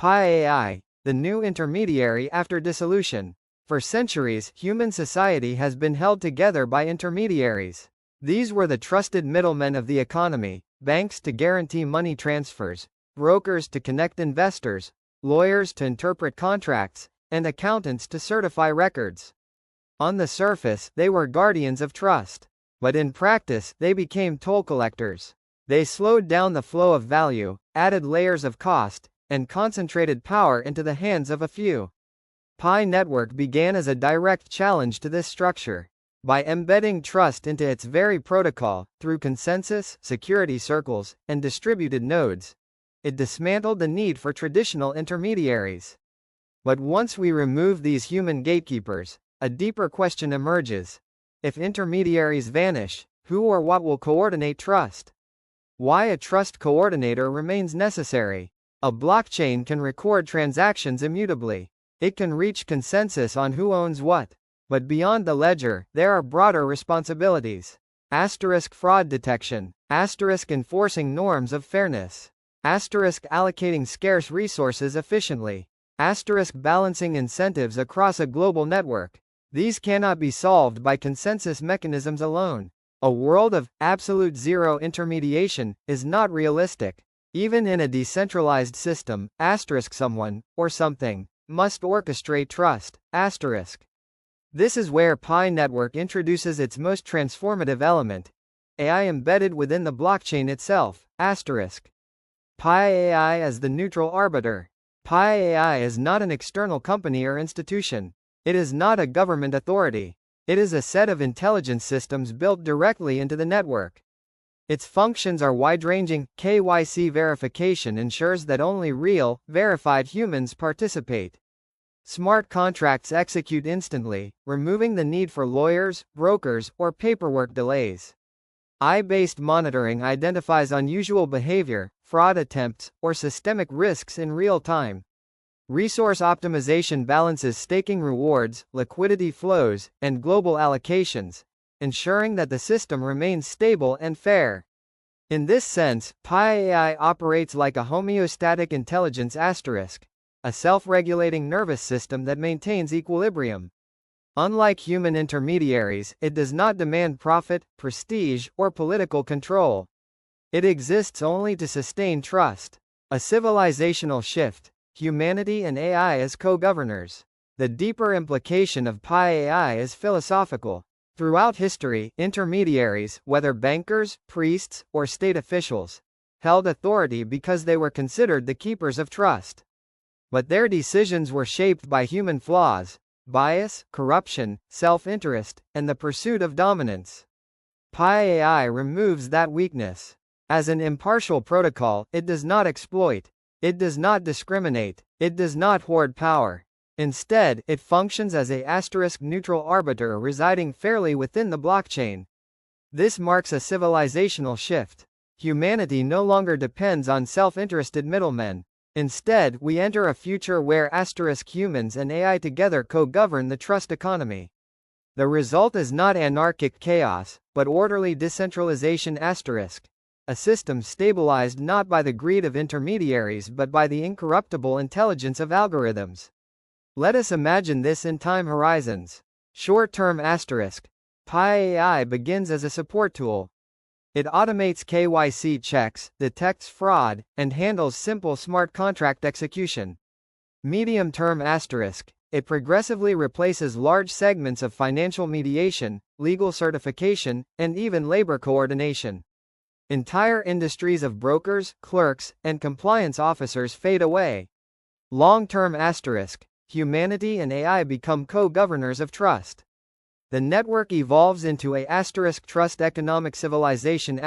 Pi AI, the new intermediary after dissolution. For centuries, human society has been held together by intermediaries. These were the trusted middlemen of the economy, banks to guarantee money transfers, brokers to connect investors, lawyers to interpret contracts, and accountants to certify records. On the surface, they were guardians of trust. But in practice, they became toll collectors. They slowed down the flow of value, added layers of cost, and concentrated power into the hands of a few. Pi Network began as a direct challenge to this structure. By embedding trust into its very protocol, through consensus, security circles, and distributed nodes, it dismantled the need for traditional intermediaries. But once we remove these human gatekeepers, a deeper question emerges. If intermediaries vanish, who or what will coordinate trust? Why a trust coordinator remains necessary. A blockchain can record transactions immutably. It can reach consensus on who owns what. But beyond the ledger, there are broader responsibilities. Fraud detection. Enforcing norms of fairness. Allocating scarce resources efficiently. Balancing incentives across a global network. These cannot be solved by consensus mechanisms alone. A world of absolute zero intermediation is not realistic. Even in a decentralized system, someone, or something, must orchestrate trust. This is where Pi Network introduces its most transformative element, AI embedded within the blockchain itself. Pi AI as the neutral arbiter. Pi AI is not an external company or institution. It is not a government authority. It is a set of intelligence systems built directly into the network. Its functions are wide-ranging. KYC verification ensures that only real, verified humans participate. Smart contracts execute instantly, removing the need for lawyers, brokers, or paperwork delays. AI-based monitoring identifies unusual behavior, fraud attempts, or systemic risks in real time. Resource optimization balances staking rewards, liquidity flows, and global allocations, ensuring that the system remains stable and fair. In this sense, Pi AI operates like a homeostatic intelligence a self-regulating nervous system that maintains equilibrium. Unlike human intermediaries, it does not demand profit, prestige, or political control. It exists only to sustain trust. A civilizational shift. Humanity and AI as co-governors. The deeper implication of Pi AI is philosophical. Throughout history, intermediaries, whether bankers, priests, or state officials, held authority because they were considered the keepers of trust. But their decisions were shaped by human flaws, bias, corruption, self-interest, and the pursuit of dominance. Pi AI removes that weakness. As an impartial protocol, it does not exploit. It does not discriminate. It does not hoard power. Instead, it functions as a neutral arbiter residing fairly within the blockchain. This marks a civilizational shift. Humanity no longer depends on self-interested middlemen. Instead, we enter a future where humans and AI together co-govern the trust economy. The result is not anarchic chaos, but orderly decentralization a system stabilized not by the greed of intermediaries but by the incorruptible intelligence of algorithms. Let us imagine this in time horizons. Short-term Pi AI begins as a support tool. It automates KYC checks, detects fraud, and handles simple smart contract execution. Medium-term it progressively replaces large segments of financial mediation, legal certification, and even labor coordination. Entire industries of brokers, clerks, and compliance officers fade away. Long-term humanity and AI become co-governors of trust. The network evolves into a trust economic civilization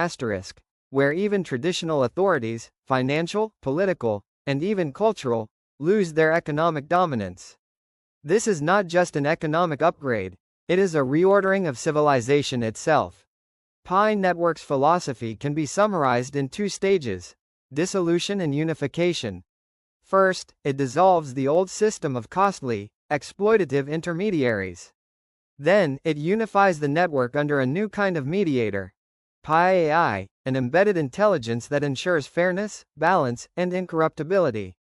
where even traditional authorities, financial, political, and even cultural, lose their economic dominance. This is not just an economic upgrade, it is a reordering of civilization itself. Pi Network's philosophy can be summarized in two stages: dissolution and unification. First, it dissolves the old system of costly, exploitative intermediaries. Then, it unifies the network under a new kind of mediator, Pi AI, an embedded intelligence that ensures fairness, balance, and incorruptibility.